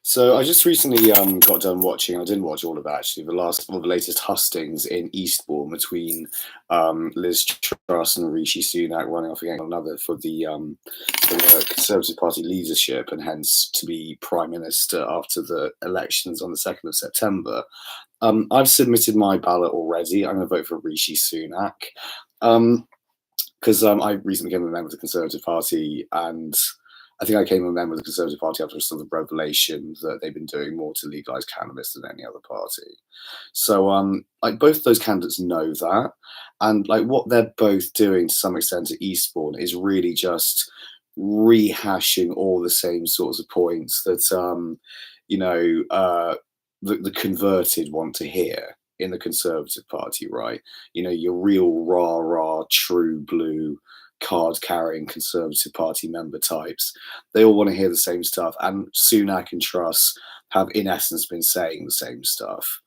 So I just recently got done watching. I didn't watch all of it actually. The latest hustings in Eastbourne between Liz Truss and Rishi Sunak running off against one another for the Conservative Party leadership and hence to be Prime Minister after the elections on the 2nd of September. I've submitted my ballot already. I'm going to vote for Rishi Sunak because I recently became a member of the Conservative Party, and I think I came a member of the Conservative Party after sort of the revelation that they've been doing more to legalise cannabis than any other party. So, like both those candidates know that, and like what they're both doing to some extent at Eastbourne is really just rehashing all the same sorts of points that you know the converted want to hear in the Conservative Party, right? You know, your real rah rah, true blue, card carrying Conservative Party member types. They all want to hear the same stuff. And Sunak and Truss have, in essence, been saying the same stuff.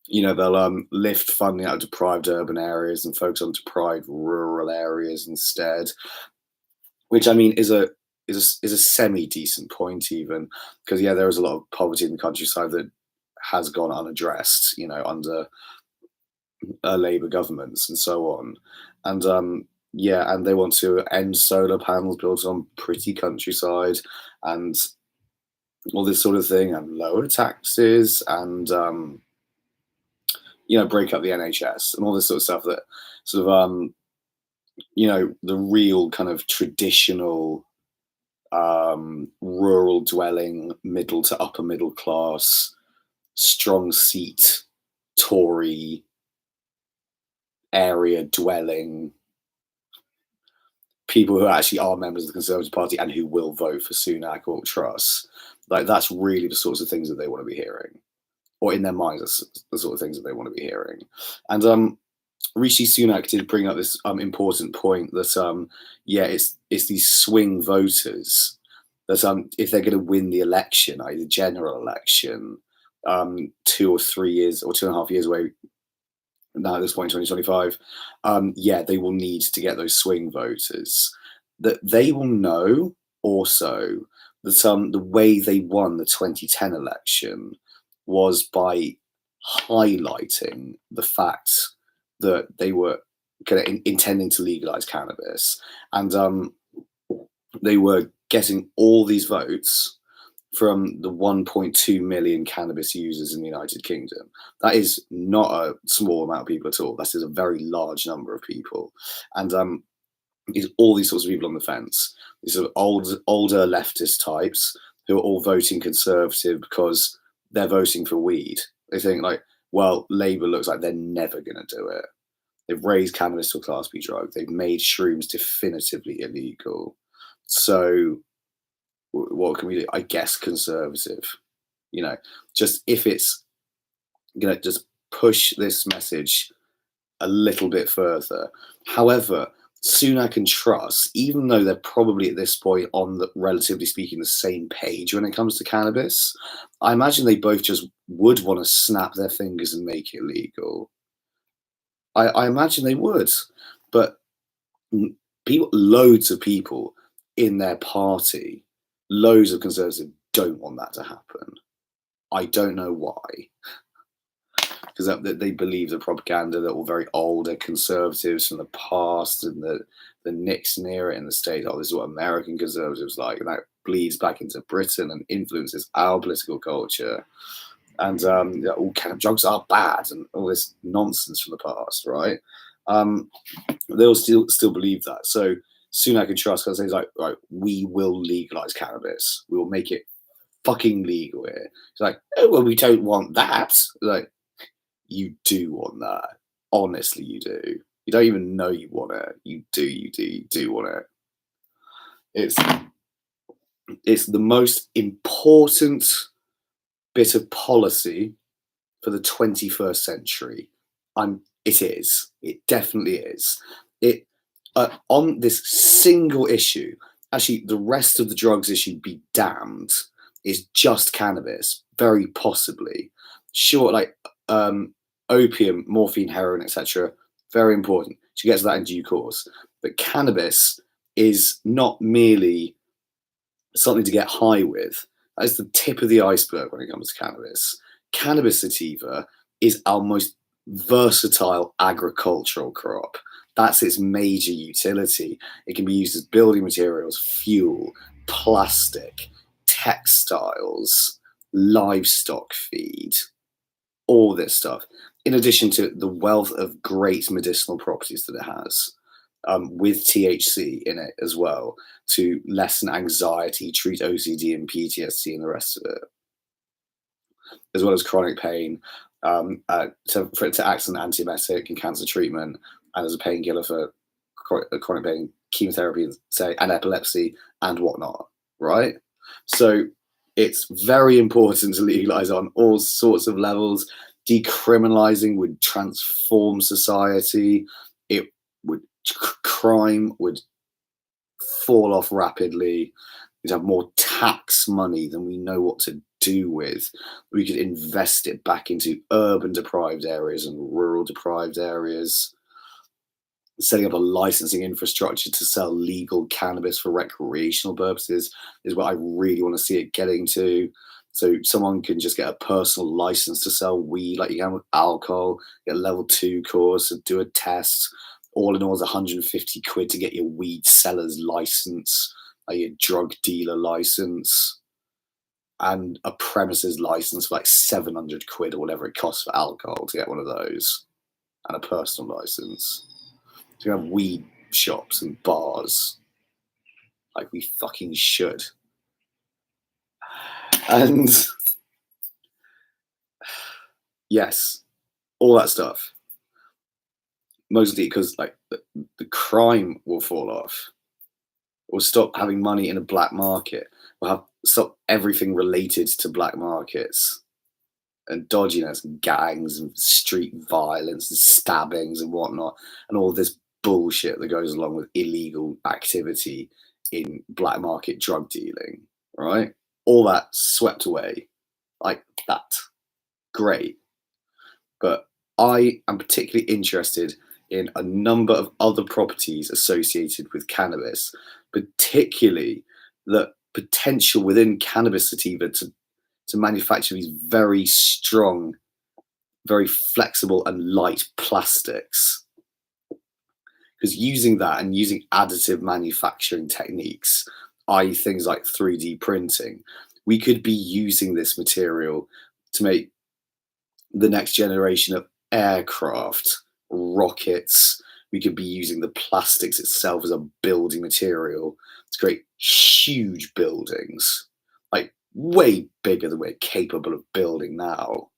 You know, they'll lift funding out of deprived urban areas and focus on deprived rural areas instead, which I mean is a semi decent point even because yeah, there is a lot of poverty in the countryside that has gone unaddressed, you know, under Labour governments and so on. And yeah, and they want to end solar panels built on pretty countryside and all this sort of thing, and lower taxes, and you know, break up the NHS and all this sort of stuff that sort of you know, the real kind of traditional rural dwelling, middle to upper middle class, strong seat Tory area dwelling people who actually are members of the Conservative Party and who will vote for Sunak or Truss. Like that's really the sorts of things that they want to be hearing, or in their minds, that's the sort of things that they want to be hearing. And Rishi Sunak did bring up this important point that yeah, it's these swing voters that if they're going to win the election, the general election, 2 or 3 years or 2.5 years away now at this point in 2025, yeah, they will need to get those swing voters. That they will know also that the way they won the 2010 election was by highlighting the fact that they were intending to legalize cannabis, and they were getting all these votes from the 1.2 million cannabis users in the United Kingdom. That is not a small amount of people at all. That is a very large number of people. And it's all these sorts of people on the fence. These are older leftist types who are all voting Conservative because they're voting for weed. They think like, well, Labour looks like they're never going to do it. They've raised cannabis to a Class B drug. They've made shrooms definitively illegal. So what can we do? I guess Conservative. You know, just if it's going to just push this message a little bit further. However, Sunak and Truss, even though they're probably at this point on the, relatively speaking, the same page when it comes to cannabis, I imagine they both just would want to snap their fingers and make it legal. I imagine they would, but people, loads of people in their party, loads of Conservatives don't want that to happen. I don't know why. Because they believe the propaganda that all very older Conservatives from the past and the Nixon era in the States, oh, this is what American Conservatives like, and that bleeds back into Britain and influences our political culture. And all kind of drugs are bad and all this nonsense from the past, right? They'll still believe that. So Sunak and Truss can say like, right, we will legalize cannabis. We will make it fucking legal here. It's like, oh well, we don't want that. Like, you do want that. Honestly, you do. You don't even know you want it. You do want it. It's the most important bit of policy for the 21st century. It is. It definitely is. It on this single issue. Actually, the rest of the drugs issue be damned. Is just cannabis, very possibly. Sure, like opium, morphine, heroin, etc. Very important. She gets that in due course. But cannabis is not merely something to get high with. That is the tip of the iceberg when it comes to cannabis. Cannabis sativa is our most versatile agricultural crop. That's its major utility. It can be used as building materials, fuel, plastic, textiles, livestock feed, all this stuff, in addition to the wealth of great medicinal properties that it has, with THC in it as well, to lessen anxiety, treat OCD and PTSD and the rest of it, as well as chronic pain, for it to act as an antiemetic in cancer treatment and as a painkiller for chronic pain, chemotherapy, say, and epilepsy and whatnot, right? So it's very important to legalize on all sorts of levels. Decriminalizing would transform society. It would crime would fall off rapidly. We'd have more tax money than we know what to do with. We could invest it back into urban deprived areas and rural deprived areas. Setting up a licensing infrastructure to sell legal cannabis for recreational purposes is what I really want to see it getting to. So someone can just get a personal license to sell weed like you can with alcohol, get a level 2 course and do a test. All in all, it's 150 quid to get your weed seller's license, like your drug dealer license, and a premises license for like 700 quid or whatever it costs for alcohol to get one of those, and a personal license. So you have weed shops and bars like we fucking should. And yes, all that stuff. Mostly because like the crime will fall off. We'll stop having money in a black market. We'll have stop everything related to black markets and dodginess and gangs and street violence and stabbings and whatnot, and all this bullshit that goes along with illegal activity in black market drug dealing, right? All that swept away like that. Great. But I am particularly interested in a number of other properties associated with cannabis, particularly the potential within cannabis sativa to manufacture these very strong, very flexible and light plastics. Because using that and using additive manufacturing techniques, i.e. things like 3D printing, we could be using this material to make the next generation of aircraft, rockets. We could be using the plastics itself as a building material to create huge buildings, like way bigger than we're capable of building now.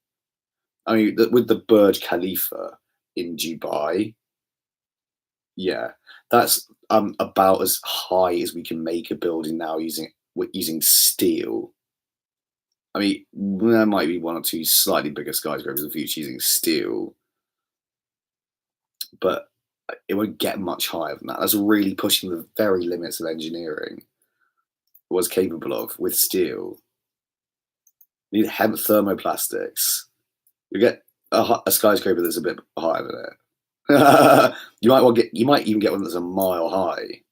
I mean, with the Burj Khalifa in Dubai, yeah, that's about as high as we can make a building now using steel. I mean, there might be one or two slightly bigger skyscrapers in the future using steel, but it won't get much higher than that. That's really pushing the very limits of engineering was capable of with steel. You need hemp thermoplastics. You get a skyscraper that's a bit higher than it. You might even get one that's a mile high.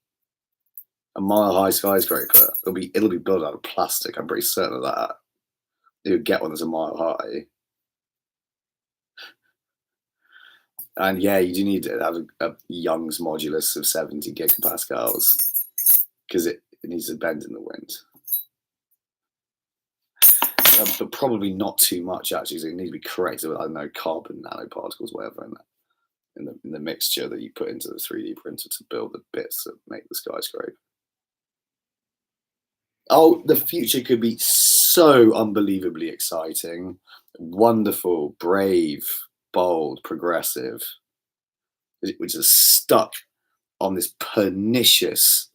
A mile high skyscraper. It'll be built out of plastic. I'm pretty certain of that. You get one that's a mile high. And yeah, you do need to have a Young's modulus of 70 gigapascals because it needs to bend in the wind. But probably not too much actually. So it needs to be corrected with, I don't know, carbon nanoparticles, whatever, in the mixture that you put into the 3D printer to build the bits that make the skyscraper. Oh, the future could be so unbelievably exciting, wonderful, brave, bold, progressive, which is stuck on this pernicious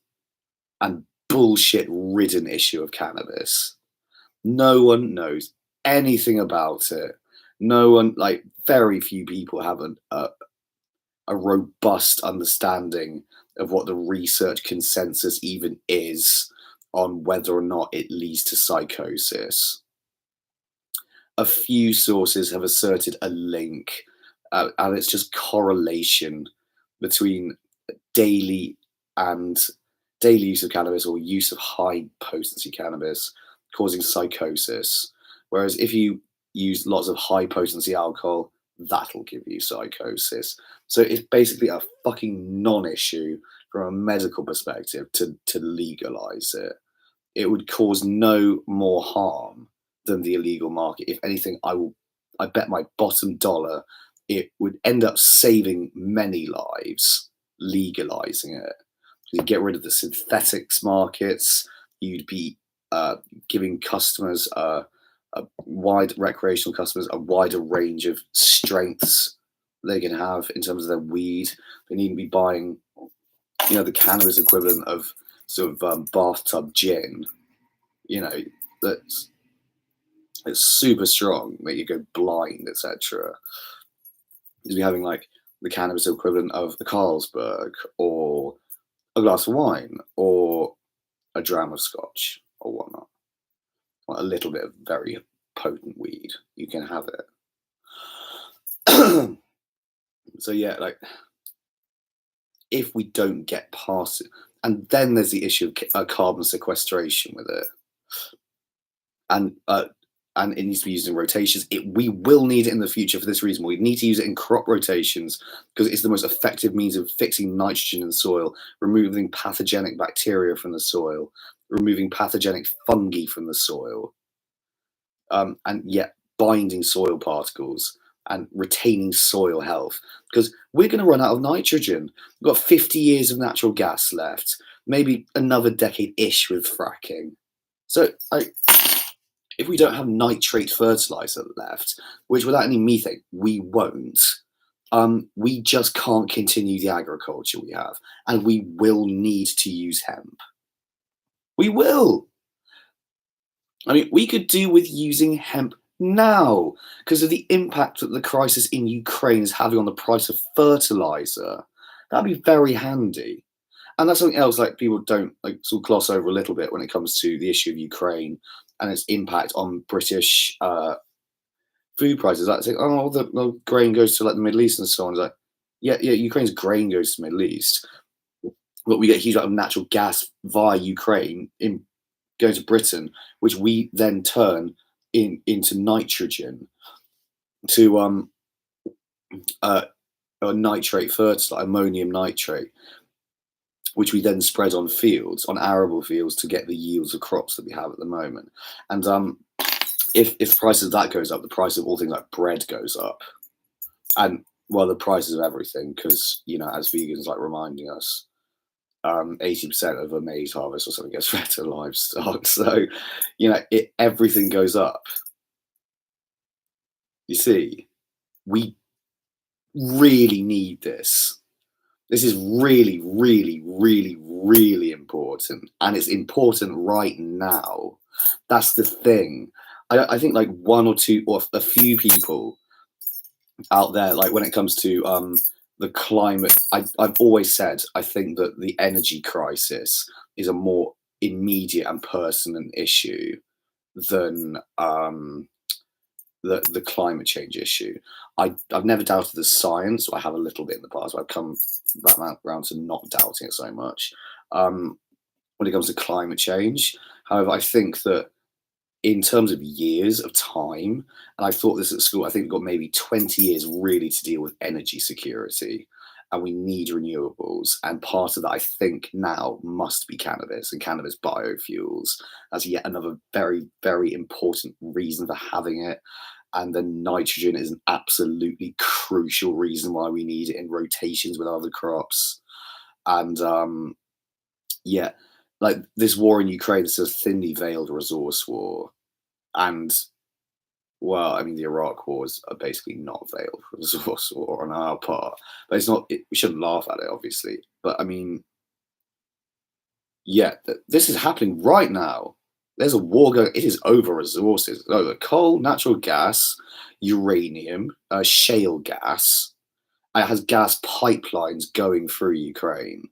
and bullshit-ridden issue of cannabis. No one knows anything about it. No one, like, very few people have a robust understanding of what the research consensus even is on whether or not it leads to psychosis. A few sources have asserted a link, and it's just correlation between daily use of cannabis or use of high potency cannabis causing psychosis. Whereas if you use lots of high potency alcohol, that'll give you psychosis. So it's basically a fucking non-issue from a medical perspective to legalize it. It would cause no more harm than the illegal market. If anything, I bet my bottom dollar it would end up saving many lives legalizing it. You'd get rid of the synthetics markets. You'd be giving customers recreational customers a wider range of strengths they can have in terms of their weed. They need to be buying, the cannabis equivalent of sort of bathtub gin. That's it's super strong, make you go blind, etc. You'd be having like the cannabis equivalent of a Carlsberg or a glass of wine or a dram of scotch or whatnot. Or a little bit of very potent weed. You can have it. So yeah, like if we don't get past it, and then there's the issue of carbon sequestration with it, and it needs to be used in rotations. We will need it in the future for this reason. We need to use it in crop rotations because it's the most effective means of fixing nitrogen in the soil, removing pathogenic bacteria from the soil, removing pathogenic fungi from the soil, and yet binding soil particles and retaining soil health. Because we're going to run out of nitrogen. We've got 50 years of natural gas left, maybe another decade-ish with fracking. So if we don't have nitrate fertilizer left, which without any methane, we won't, we just can't continue the agriculture we have. And we will need to use hemp. We will. I mean, we could do with using hemp now because of the impact that the crisis in Ukraine is having on the price of fertilizer. That'd be very handy. And that's something else like people don't sort of gloss over a little bit when it comes to the issue of Ukraine and its impact on British food prices. Like, say, oh, the grain goes to like the Middle East and so on. It's like, yeah, Ukraine's grain goes to the Middle East, but we get a huge amount of natural gas via Ukraine going to Britain, which we then turn into nitrogen to a nitrate fertilizer, ammonium nitrate, which we then spread on fields, on arable fields, to get the yields of crops that we have at the moment. And if the price of that goes up, the price of all things like bread goes up, and well, the prices of everything, because as vegans like reminding us, 80% of a maize harvest or something gets fed to livestock. So everything goes up. You see, we really need this. This is really, really, really, really important, and it's important right now. That's the thing. I think like one or two or a few people out there, like when it comes to the climate, I've always said I think that the energy crisis is a more immediate and pertinent issue than the climate change issue. I've never doubted the science. I have a little bit in the past, but I've come back around to not doubting it so much when it comes to climate change. However, I think that in terms of years of time, and I thought this at school, I think we've got maybe 20 years really to deal with energy security, and we need renewables. And part of that, I think, now must be cannabis and cannabis biofuels as yet another very, very important reason for having it. And then nitrogen is an absolutely crucial reason why we need it in rotations with other crops. And like this war in Ukraine is a thinly veiled resource war. And well, I mean, the Iraq war is basically not a veiled resource war on our part. But it's not, we shouldn't laugh at it, obviously. But I mean, yeah, this is happening right now. There's a war going, it is over resources, over coal, natural gas, uranium, shale gas. It has gas pipelines going through Ukraine.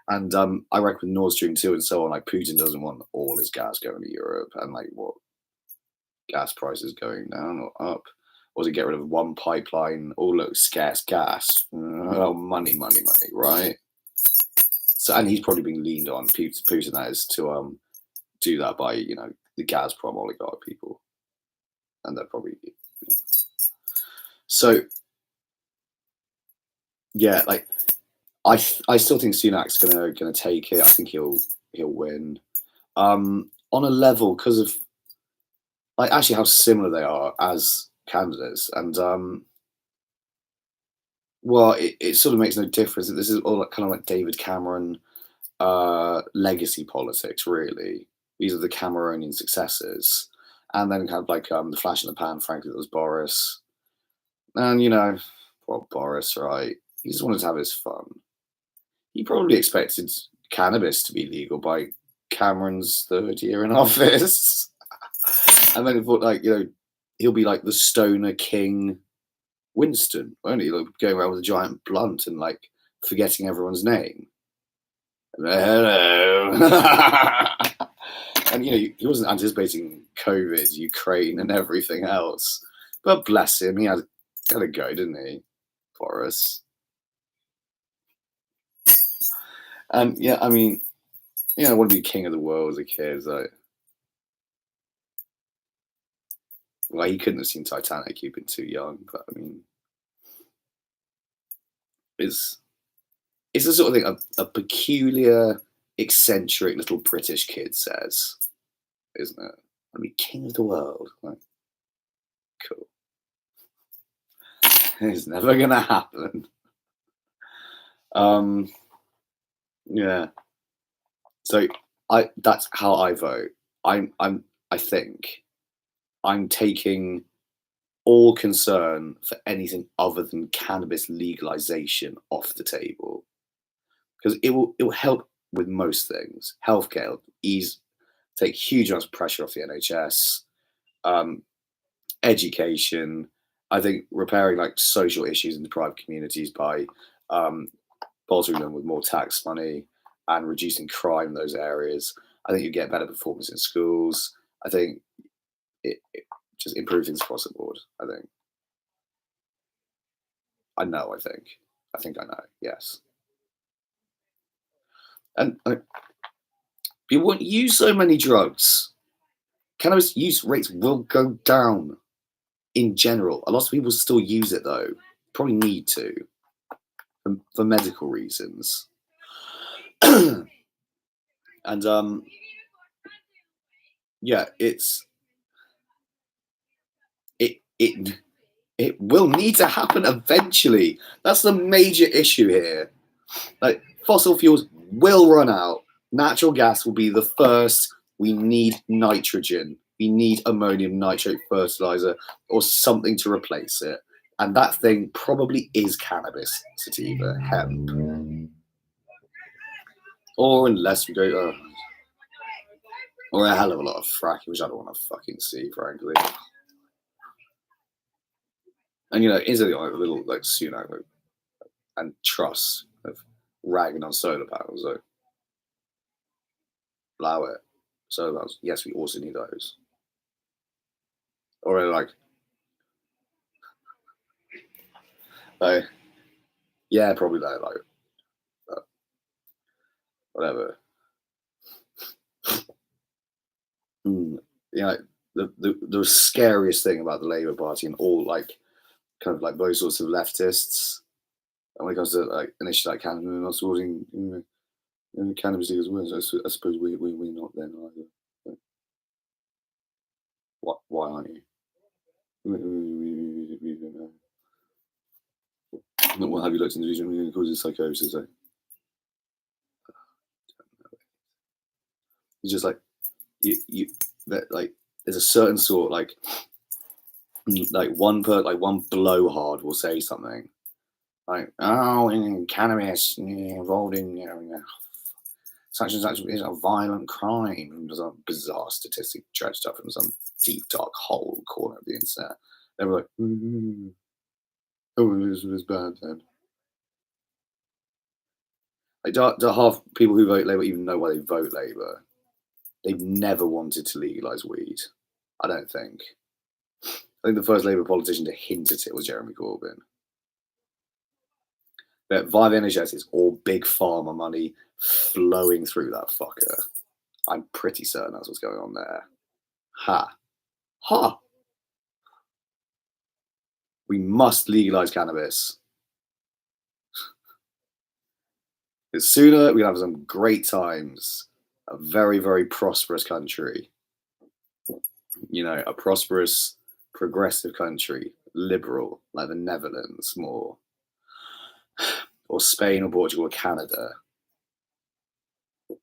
And I reckon with Nord Stream 2 and so on, like Putin doesn't want all his gas going to Europe. And like what, gas prices going down or up? Or to get rid of one pipeline, oh look, scarce gas. Oh, money, right? So, and he's probably been leaned on, Putin that is, to do that by, the Gazprom oligarch people, and they're probably so. Yeah, like I still think Sunak's gonna take it. I think he'll win. On a level because of like actually how similar they are as candidates, and well, it sort of makes no difference. This is all like, kind of like David Cameron legacy politics, really. These are the Cameronian successors, and then kind of like the flash in the pan. Frankly, that was Boris, and poor Boris, right? He just wanted to have his fun. He probably expected cannabis to be legal by Cameron's third year in office, and then he thought like he'll be like the stoner king Winston, won't he? Like going around with a giant blunt and like forgetting everyone's name. Hello. And he wasn't anticipating COVID, Ukraine, and everything else. But bless him, he had a go, didn't he, Boris? And yeah, I mean, I want to be king of the world as a kid. Well, he couldn't have seen Titanic. He'd been too young. But I mean, it's the sort of thing a peculiar, eccentric little British kid says, isn't it? I want to be king of the world. Like, cool. It's never gonna happen. Yeah. So that's how I vote. I think I'm taking all concern for anything other than cannabis legalization off the table, because it will help with most things. Healthcare will take huge amounts of pressure off the NHS. Education, I think repairing like social issues in the private communities by bolstering them with more tax money and reducing crime in those areas. I think you get better performance in schools. I think it just improves things across the board. I think. I know. I think I know. Yes. And people won't use so many drugs. Cannabis use rates will go down in general. A lot of people still use it though. Probably need to for medical reasons. And yeah, it will need to happen eventually. That's the major issue here. Like fossil fuels will run out. Natural gas will be the first. We need nitrogen. We need ammonium nitrate fertilizer or something to replace it. And that thing probably is cannabis, sativa, hemp. Or unless we go, or a hell of a lot of fracking, which I don't want to fucking see, frankly. And is it like a little like Sunak and Truss of ragging on solar panels? So allow it. Solar panels, yes, we also need those. Or like, yeah, probably that. Like, whatever. The scariest thing about the Labour Party and all like kind of like those sorts of leftists, and when it comes to like an issue like cannabis, not supporting cannabis as well. I suppose we're not then either. But why aren't you? What have you looked into these and causes psychosis? It's just like you that like there's a certain sort like one blowhard will say something like, oh, in cannabis involved in such and such is a violent crime, and there's a bizarre statistic dredged up from some deep dark hole corner of the internet. They were like, oh, it was bad then. Like, do half people who vote Labour even know why they vote Labour? They've never wanted to legalise weed. I don't think. I think the first Labour politician to hint at it was Jeremy Corbyn. But via the NHS, it's all big pharma money flowing through that fucker. I'm pretty certain that's what's going on there. Ha. Ha. We must legalize cannabis. The sooner we have some great times. A very, very prosperous country. You know, a prosperous, progressive country, liberal, like the Netherlands, more, or Spain, or Portugal, or Canada, or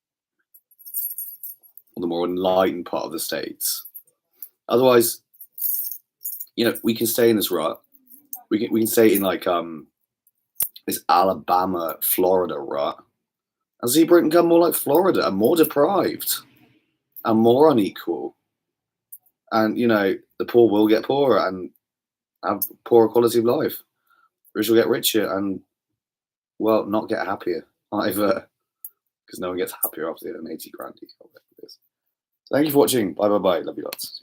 the more enlightened part of the States. Otherwise, you know, we can stay in this rut. We can stay in like this Alabama, Florida rut, and see Britain become more like Florida and more deprived and more unequal. And you know, the poor will get poorer and have poorer quality of life. Rich will get richer and, well, not get happier either, because no one gets happier after they had an 80 grand deal. Thank you for watching. Bye bye bye. Love you lots.